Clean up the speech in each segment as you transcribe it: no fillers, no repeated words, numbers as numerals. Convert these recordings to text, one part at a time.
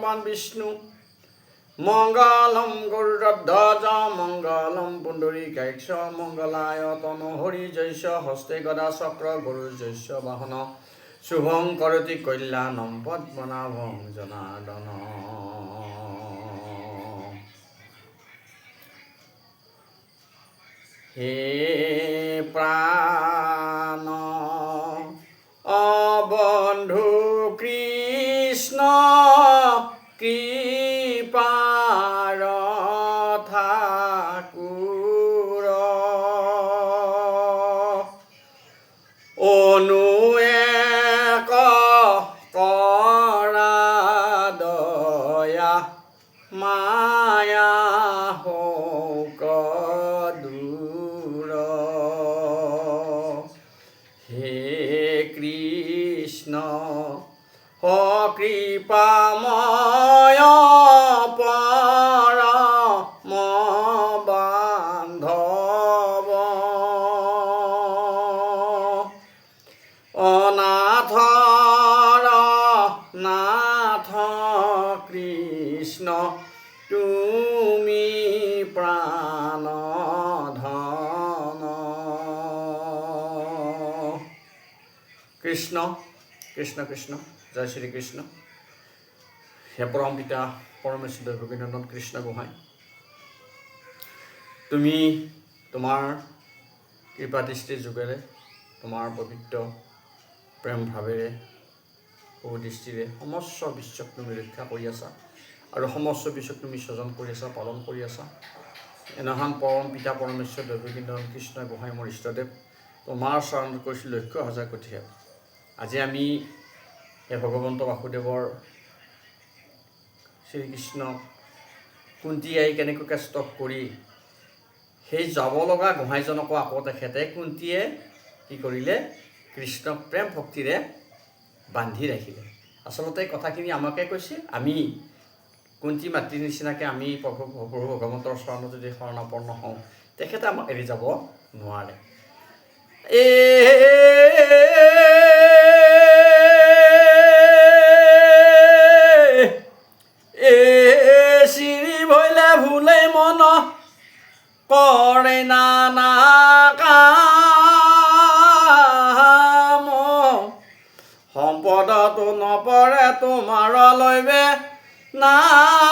ভগৱান বিষ্ণু মঙ্গলম গৰুড়ধ্বজ মঙ্গলম পুণ্ডৰীকাক্ষ মঙ্গলায় তনু হৰি জৈষ্য হস্তে গদা চক্ৰ গৰু জৈষ্য বাহন শুভং কৰতি কল্যাণম পদ্মনাভং জনাৰ্দন হে প্ৰাণ বন্ধু কৃষ্ণ কৃপাৰ ঠাকুৰ অনুয়েক কৰা দয়া মায়া শোক দূৰ হে কৃষ্ণ কৃপাময় পৰম বান্ধৱ অনাথৰ নাথ কৃষ্ণ তুমি প্ৰাণ ধন কৃষ্ণ কৃষ্ণ কৃষ্ণ জয় শ্ৰীকৃষ্ণ হে পৰম পিতা পৰমেশ্বৰ দৈৱকীনন্দন কৃষ্ণ গোহাঁই তুমি তোমাৰ কৃপাদৃষ্টিৰ যোগেৰে তোমাৰ পবিত্ৰ প্ৰেম ভাৱেৰে সুদৃষ্টিৰে সমস্ত বিশ্বক তুমি ৰক্ষা কৰি আছা আৰু সমস্ত বিশ্বক তুমি স্বজন কৰি আছা পালন কৰি আছা এনেহান পৰম পিতা পৰমেশ্বৰ দৈৱকীনন্দন কৃষ্ণ গোহাঁই মোৰ ইষ্টদেৱ তোমাৰ চৰণত কৰিছোঁ লক্ষ্য হাজাৰ কোটি আজি আমি এই ভগৱন্ত বাসুদেৱৰ শ্ৰীকৃষ্ণ কুন্তি আই কেনেকুৱাকৈ ষ্টপ কৰি সেই যাব লগা গোহাঁইজনকো আকৌ তেখেতে কুন্তিয়ে কি কৰিলে কৃষ্ণক প্ৰেম ভক্তিৰে বান্ধি ৰাখিলে আচলতে কথাখিনি আমাকে কৈছে আমি কুন্তি মাতৃৰ নিচিনাকৈ আমি প্ৰভু ভগৱন্তৰ চৰণত যদি শৰণাপন্ন হওঁ তেখেতে আমাক এৰি যাব নোৱাৰে শ্ৰী ভৈলে ভুলে মন কৰে নানা কাম সম্পদটো নপৰে তোমাৰ লৈবে নাম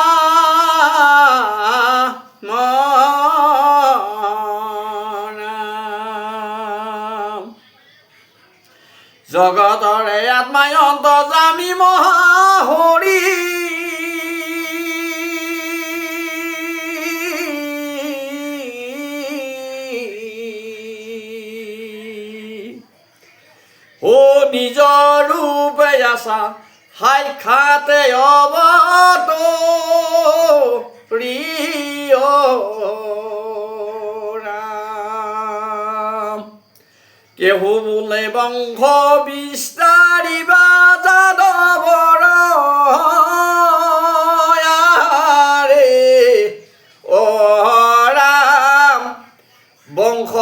জগতৰে আত্মাই অন্তৰ্যামী মহাহৰি ও নিজৰ ৰূপে আছা সাক্ষাতে অৱতৰি ৰাম কেহু বোলে বংশ বিস্তাৰিবা যাদৱৰ অ ৰাম বংশ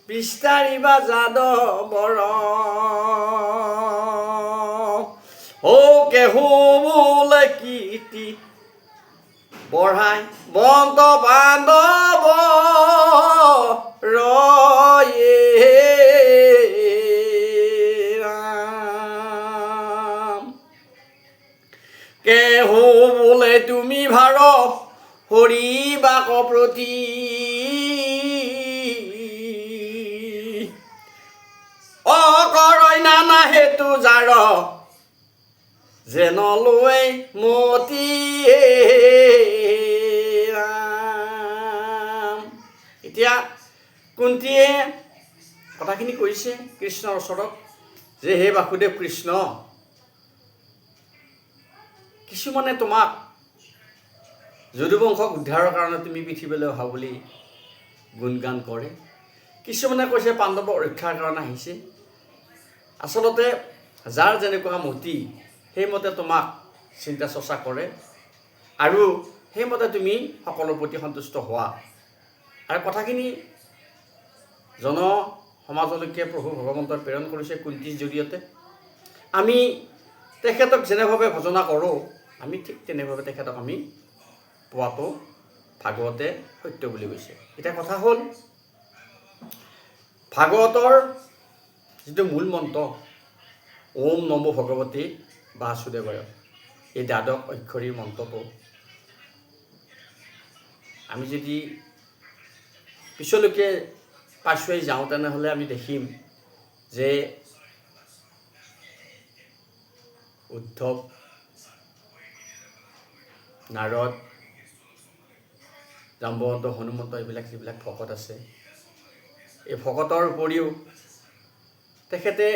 বিস্তাৰিবা যাদৱৰ ও কেহু বোলে কীৰ্তি বঢ়াই বন্ত বান্ধৱ ৰয়ে ৰাম কেহু বোলে তুমি ভাৰ হৰি বাক প্ৰতি অকৰৈ নানা হেতু যাৰ যেন লৈ মতি ৰাম এতিয়া কুন্তিয়ে কথাখিনি কৈছে কৃষ্ণৰ ওচৰত যে হে বাসুদেৱ কৃষ্ণ কিছুমানে তোমাক যদুবংশক উদ্ধাৰৰ কাৰণে তুমি পৃথিৱীলৈ অহা বুলি গুণগান কৰে কিছুমানে কৈছে পাণ্ডৱক ৰক্ষাৰ কাৰণে আহিছে আচলতে যাৰ যেনেকুৱা মতি সেইমতে তোমাক চিন্তা চৰ্চা কৰে আৰু সেইমতে তুমি সকলোৰ প্ৰতি সন্তুষ্ট হোৱা আৰু কথাখিনি জন সমাজলৈকে প্ৰভু ভগৱন্তই প্ৰেৰণ কৰিছে কুন্তিৰ জৰিয়তে আমি তেখেতক যেনেভাৱে ভজনা কৰোঁ আমি ঠিক তেনেভাৱে তেখেতক আমি পোৱাটো ভাগৱতে সত্য বুলি কৈছে। এতিয়া কথা হ'ল ভাগৱতৰ যিটো মূল মন্ত্ৰ ওম নমো ভগৱতী বাসুদেৱায়, এই দ্বাদশ অক্ষৰী মন্ত্ৰটো আমি যদি পিছলৈকে পাছুৱাই যাওঁ তেনেহ'লে আমি দেখিম যে উদ্ধৱ, নাৰদ, জাম্বৱন্ত, হনুমন্ত এইবিলাক যিবিলাক ভকত আছে, এই ভকতৰ উপৰিও তেখেতে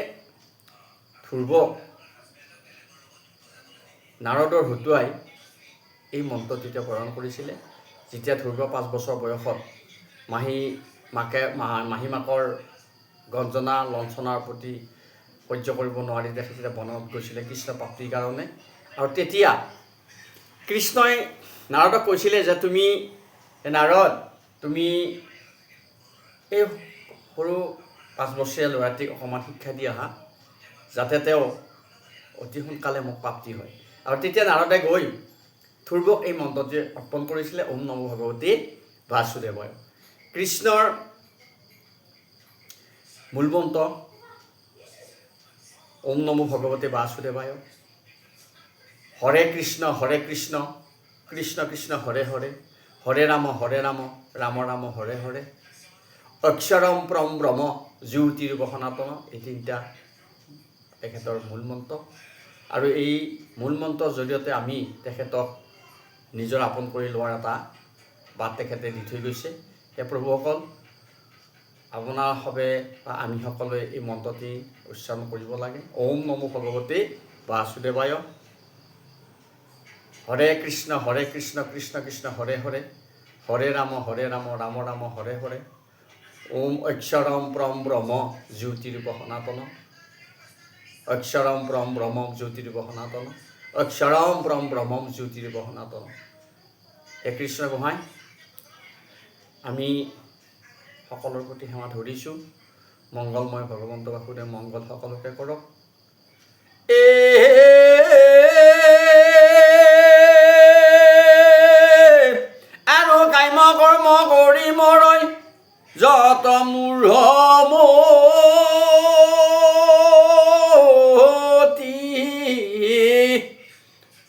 ধ্ৰুৱক নাৰদৰ হতুৱাই এই মন্ত্ৰটো তেতিয়া প্ৰেৰণ কৰিছিলে। যেতিয়া ধ্ৰুৱ 5 বছৰ বয়সত মাহী মাকৰ গঞ্জনা লঞ্চনাৰ প্ৰতি সহ্য কৰিব নোৱাৰি তেখেতে বনত গৈছিলে কৃষ্ণ প্ৰাপ্তিৰ কাৰণে। আৰু তেতিয়া কৃষ্ণই নাৰদক কৈছিলে যে তুমি নাৰদ, তুমি এই সৰু 5 বছৰীয়া ল'ৰাটিক অকণমান শিক্ষা দি আহা যাতে তেওঁ অতি সোনকালে মোক প্ৰাপ্তি হয়। আৰু তেতিয়া নাৰদে গৈ ধ্ৰুৱক এই মন্ত্ৰটি অৰ্পণ কৰিছিলে ওম নমো ভগৱতী বাসুদেৱায়। কৃষ্ণৰ মূল মন্ত্ৰ ওম নমো ভগৱতী বাসুদেৱায়। হৰে কৃষ্ণ কৃষ্ণ কৃষ্ণ হৰে হৰে, হৰে ৰাম ৰাম ৰাম হৰে হৰে, অক্ষৰম পৰম ব্ৰহ্ম জ্যোতিৰূপ সনাতন। এই তিনিটা তেখেতৰ মূল মন্ত্ৰ। আৰু এই মূল মন্ত্ৰৰ জৰিয়তে আমি তেখেতক নিজৰ আপোন কৰি লোৱাৰ এটা বাট তেখেতে দি থৈ গৈছে। সেই প্ৰভুসকল, আপোনাৰ বাবে বা আমি সকলোৱে এই মন্ত্ৰটি উচ্চাৰণ কৰিব লাগে। ওম নমো ভগৱতী বাসুদেৱায়। হৰে কৃষ্ণ কৃষ্ণ কৃষ্ণ হৰে হৰে, হৰে ৰাম ৰাম ৰাম হৰে হৰে, ওম অক্ষৰম পৰম ব্ৰহ্ম জ্যোতিৰূপ সনাতন, অক্ষৰম পৰম ব্ৰহ্ম জ্যোতিৰূপ সনাতন, অক্ষৰম পৰম ব্ৰহ্ম জ্যোতিৰূপ সনাতন। হে কৃষ্ণ গোহাঁই, আমি সকলোৰ প্ৰতি সেৱা ধৰিছোঁ। মংগলময় ভগৱন্ত বাসুদেৱ মংগল সকলোকে কৰক। আৰু কাম্য কৰ্ম কৰি মৰৈ যত মূঢ়মতি,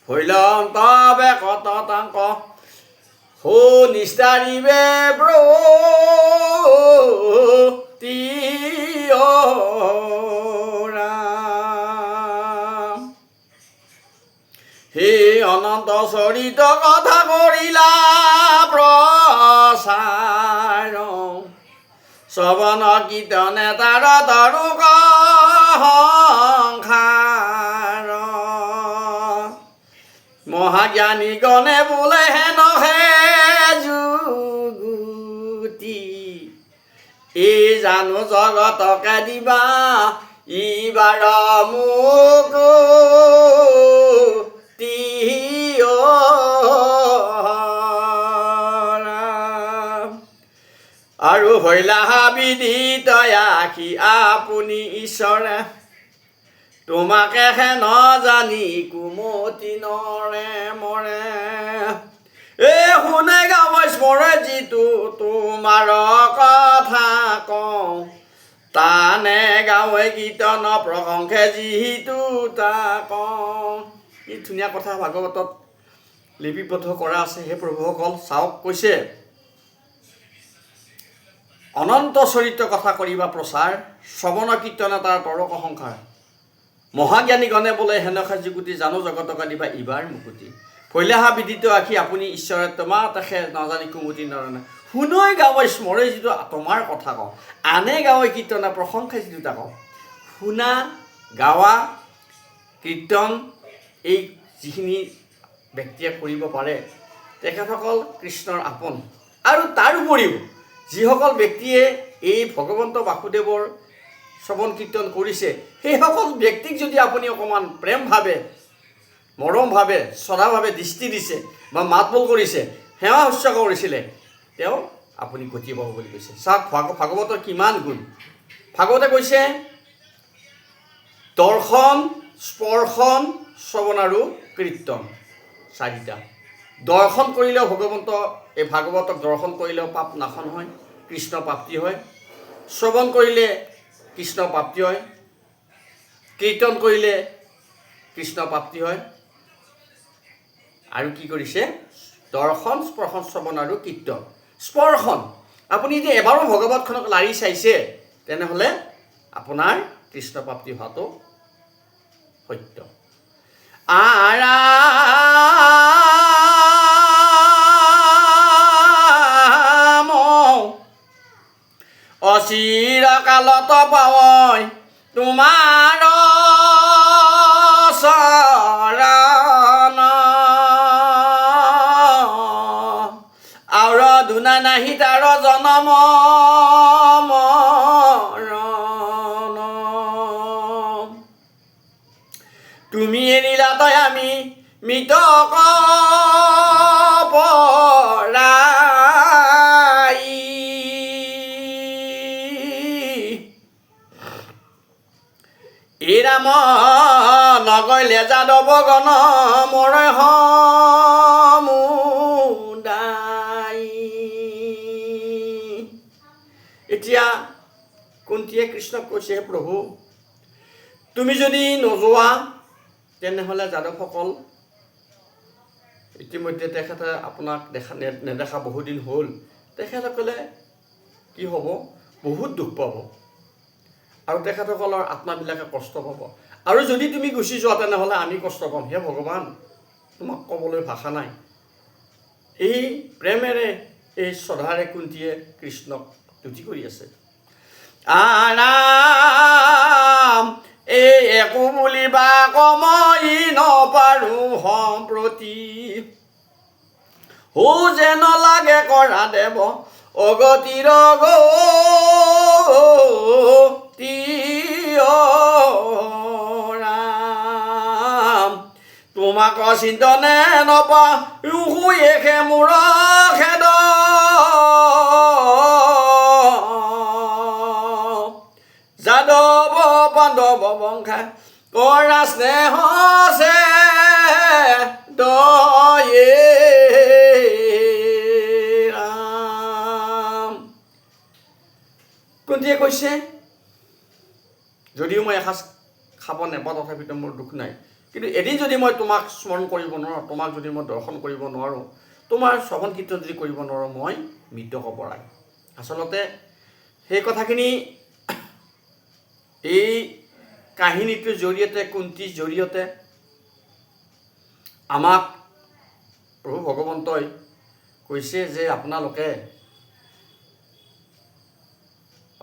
হৈলন্ত বেকত তাংক নিস্তাৰিবে ব্ৰতি ৰাম। হে অনন্ত চৰিত কথা কৰিলা প্ৰচাৰ, শ্ৰৱণ কীৰ্তনে তাৰ তৰু সংসাৰ, মহাজ্ঞানী গণে বোলে হেনহে যুগুতি, এই জানো জগতকে দিবা ইবাৰ মুকুতি আৰু হৈলা বিদিত আখি আপুনি ঈশ্বৰে, তোমাকে হে নজানি কুমতি নৰে মৰে, এই শুনে গাঁৱৰ স্মৰে যিটো তোমাৰ কথা কওঁ, তানে গাঁৱে কীৰ্তন প্ৰশংসে যিটো তা কওঁ। কি ধুনীয়া কথা ভাগৱতত লিপিবদ্ধ কৰা আছে। সেই প্ৰভুসকল চাওক, কৈছে অনন্ত চৰিত্ৰ কথা কৰিবা প্ৰচাৰ, শ্ৰৱণ কীৰ্তন তাৰ তৰক সংসাৰ, মহাজ্ঞানীগণে বোলে হেনকা যুগুতি, জানো জগতকা দিবা ইবাৰ মুকুতি, ফৈলাহা বিদিত আখি আপুনি ঈশ্বৰে, তোমাৰ তেখে নাজানি কুমতি নৰনে, শুনৈ গাঁৱে স্মৰে যিটো তোমাৰ কথা কওঁ, আনে গাঁৱে কীৰ্তন প্ৰশংসা যিটো তা কওঁ। শুনা, গাৱা, কীৰ্তন এই যিখিনি ব্যক্তিয়ে কৰিব পাৰে তেখেতসকল কৃষ্ণৰ আপোন। আৰু তাৰ উপৰিও যিসকল ব্যক্তিয়ে এই ভগৱন্ত বাসুদেৱৰ শ্ৰৱণ কীৰ্তন কৰিছে, সেইসকল ব্যক্তিক যদি আপুনি অকণমান প্ৰেমভাৱে মৰমভাৱে শ্ৰদ্ধাভাৱে দৃষ্টি দিছে বা মাত বোল কৰিছে, সেৱা শুশ্ৰূষা কৰিছিলে, তেওঁ আপুনি গতি পাব বুলি কৈছে। চাওক ভাগৱতৰ কিমান গুণ। ভাগৱতে কৈছে দৰ্শন, স্পৰ্শন, শ্ৰৱণ আৰু কীৰ্তন। 4টা। দৰ্শন কৰিলেও ভগৱন্ত এই ভাগৱতক দৰ্শন কৰিলেও পাপ নাশন হয়, কৃষ্ণ প্ৰাপ্তি হয়। শ্ৰৱণ কৰিলে কৃষ্ণ প্ৰাপ্তি হয়, কীৰ্তন কৰিলে কৃষ্ণ প্ৰাপ্তি হয়। আৰু কি কৰিছে? দৰ্শন, স্পৰ্শন, শ্ৰৱণ আৰু কীৰ্তন। স্পৰ্শন, আপুনি যদি এবাৰো ভগৱতখনক লাৰি চাইছে তেনেহ'লে আপোনাৰ কৃষ্ণ প্ৰাপ্তি হোৱাটো সত্য। আৰাম অচিৰকালত পাৱই তোমাৰ চৰণ, আৰু দুনা নাহি তাৰ জনম মৰণ। তুমি এৰিলা তই আমি মৃতক পৰাই, এই ৰাম নগৈলে যাদৱ গণ মৰে সমুদায়। এতিয়া কুন্তীয়ে কৃষ্ণক কৈছে, হে প্ৰভু, তুমি যদি নোযোৱা তেনেহ'লে যাদৱসকল, ইতিমধ্যে তেখেতে আপোনাক নেদেখা বহুদিন হ'ল, তেখেতসকলে কি হ'ব? বহুত দুখ পাব আৰু তেখেতসকলৰ আত্মাবিলাকে কষ্ট পাব। আৰু যদি তুমি গুচি যোৱা তেনেহ'লে আমি কষ্ট পাম। হে ভগৱান, তোমাক ক'বলৈ ভাষা নাই। এই প্ৰেমেৰে, এই শ্ৰদ্ধাৰে কুন্তীয়ে কৃষ্ণক তুতি কৰি আছে। আৰাম এই একো বুলিবা কমই নপাৰোঁ সম্প্ৰতি, হো যেন লাগে কৰা দেৱ অগতিৰ গতি ৰাম। তোমাক চিন্তনে নপাৰোঁ এখে মোৰ খেদ, যাদৱ পাণ্ডৱ বংশা কৰা স্নেহ আছে দয়ে ৰাম। কুন্তীয়ে কৈছে, যদিও মই এসাঁজ খাব নাপাওঁ তথাপিতো মোৰ দুখ নাই, কিন্তু এদিন যদি মই তোমাক স্মৰণ কৰিব নোৱাৰোঁ, তোমাক যদি মই দৰ্শন কৰিব নোৱাৰোঁ, তোমাৰ শ্ৰৱণ কীৰ্তন যদি কৰিব নোৱাৰোঁ, মই মৃতক পৰাই। আচলতে সেই কথাখিনি এই কাহিনীটোৰ জৰিয়তে, কুন্তীৰ জৰিয়তে আমাক প্ৰভু ভগৱন্তই কৈছে যে আপোনালোকে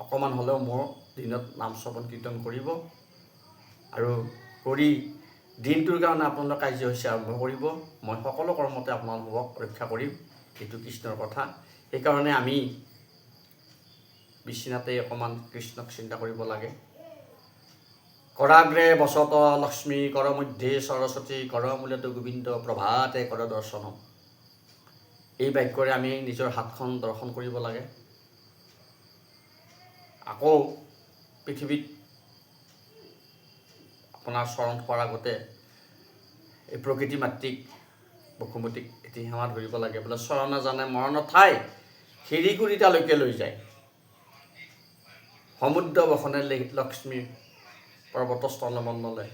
অকণমান হ'লেও মোৰ দিনত নাম শ্ৰৱণ কীৰ্তন কৰিব, আৰু কৰি দিনটোৰ কাৰণে আপোনালোকে কাৰ্যসূচী আৰম্ভ কৰিব। মই সকলো কৰ্মতে আপোনালোকক ৰক্ষা কৰিম, এইটো কৃষ্ণৰ কথা। সেইকাৰণে আমি বিচনাতে অকণমান কৃষ্ণক চিন্তা কৰিব লাগে। কৰাগ্ৰে বসত লক্ষ্মী, কৰ মধ্যে সৰস্বতী, কৰ মূলতো গোবিন্দ, প্ৰভাতে কৰ দৰ্শন। এই বাক্যৰে আমি নিজৰ হাতখন দৰ্শন কৰিব লাগে। আকৌ পৃথিৱীত আপোনাৰ চৰণ পোৱাৰ আগতে এই প্ৰকৃতি মাতৃক বসুমতীক এটি সেৱা ধৰিব লাগে। বোলে চৰণ জানে মৰণৰ ঠাই, শিৰিগুৰিতালৈকে লৈ যায়। সমুদ্ৰ বসনে লক্ষ্মী, পৰ্বতস্থল মণ্ডলে,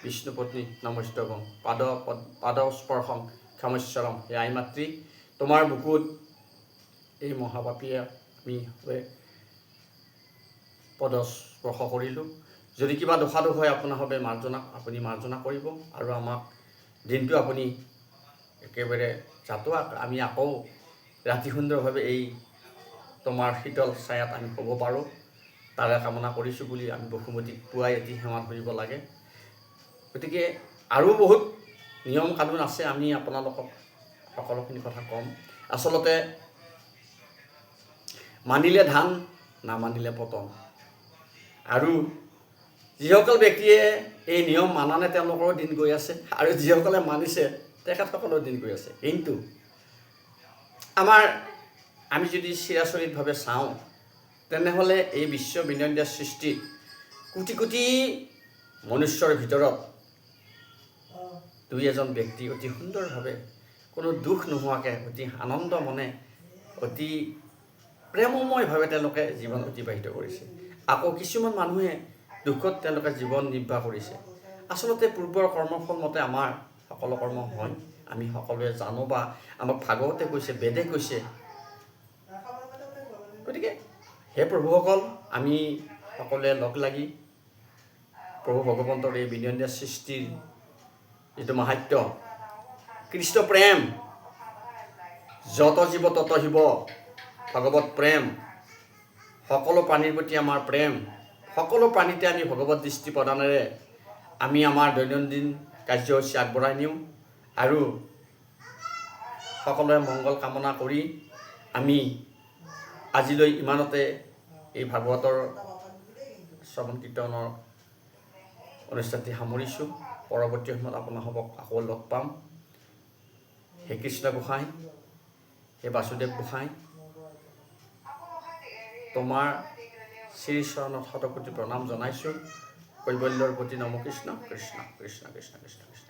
বিষ্ণুপত্নী নমস্তকম, পাদ স্পৰ্শম ক্ষমস্বৰম। হে আই মাতৃ, তোমাৰ বুকুত এই মহাপাপীয়ে আমি পদ স্পৰ্শ কৰিলোঁ। যদি কিবা দোষাদোষ হয় আপোনাৰ হবে আপুনি মাৰ্জনা কৰিব, আৰু আমাক দিনটো আপুনি একেবাৰে যাতে আমি আকৌ ৰাতি সুন্দৰভাৱে এই তোমাৰ শীতল ছায়াত আমি শুব পাৰোঁ, তাৰে কামনা কৰিছোঁ বুলি আমি বসুমতীক পুৱাই এটি সেৱা ধৰিব লাগে। গতিকে আৰু বহুত নিয়ম কানুন আছে, আমি আপোনালোকক সকলোখিনি কথা ক'ম। আচলতে মানিলে ধান, নামানিলে পতন। আৰু যিসকল ব্যক্তিয়ে এই নিয়ম মানা নাই তেওঁলোকৰো দিন গৈ আছে, আৰু যিসকলে মানিছে তেখেতসকলৰ দিন গৈ আছে। কিন্তু আমি যদি চিৰাচৰিতভাৱে চাওঁ তেনেহ'লে এই বিশ্ব বিনন্দিয়া সৃষ্টিত কোটি কোটি মনুষ্যৰ ভিতৰত দুই এজন ব্যক্তি অতি সুন্দৰভাৱে কোনো দুখ নোহোৱাকৈ অতি আনন্দ মনে অতি প্ৰেমময়ভাৱে তেওঁলোকে জীৱন অতিবাহিত কৰিছে। আকৌ কিছুমান মানুহে দুখত তেওঁলোকে জীৱন নিৰ্বাহ কৰিছে। আচলতে পূৰ্বৰ কৰ্মফল মতে আমাৰ সকলো কৰ্ম হয়, আমি সকলোৱে জানো বা আমাক ভাগৱতে কৈছে, বেদে কৈছে। গতিকে হে প্ৰভুসকল, আমি সকলোৱে লগ লাগি প্ৰভু ভগৱন্তৰ এই বিনন্দীয় সৃষ্টিৰ যিটো মাহাত্য, কৃষ্ণ প্ৰেম, যত জীৱ তত শিৱ, ভগৱত প্ৰেম, সকলো প্ৰাণীৰ প্ৰতি আমাৰ প্ৰেম, সকলো প্ৰাণীতে আমি ভগৱত দৃষ্টি প্ৰদানেৰে আমি আমাৰ দৈনন্দিন কাৰ্যসূচী আগবঢ়াই নিওঁ আৰু সকলোৱে মংগল কামনা কৰি আমি আজিলৈ ইমানতে এই ভাগৱতৰ শ্ৰৱণ কীৰ্তনৰ অনুষ্ঠানটি সামৰিছোঁ। পৰৱৰ্তী সময়ত আপোনালোকক আকৌ লগ পাম। হে কৃষ্ণ গোসাঁই, হে বাসুদেৱ গোসাঁই, তোমাৰ শ্ৰীচৰণত শতকোটি প্ৰণাম জনাইছোঁ। কৈবল্যৰ প্ৰতি নম কৃষ্ণ কৃষ্ণ কৃষ্ণ কৃষ্ণ কৃষ্ণ কৃষ্ণ।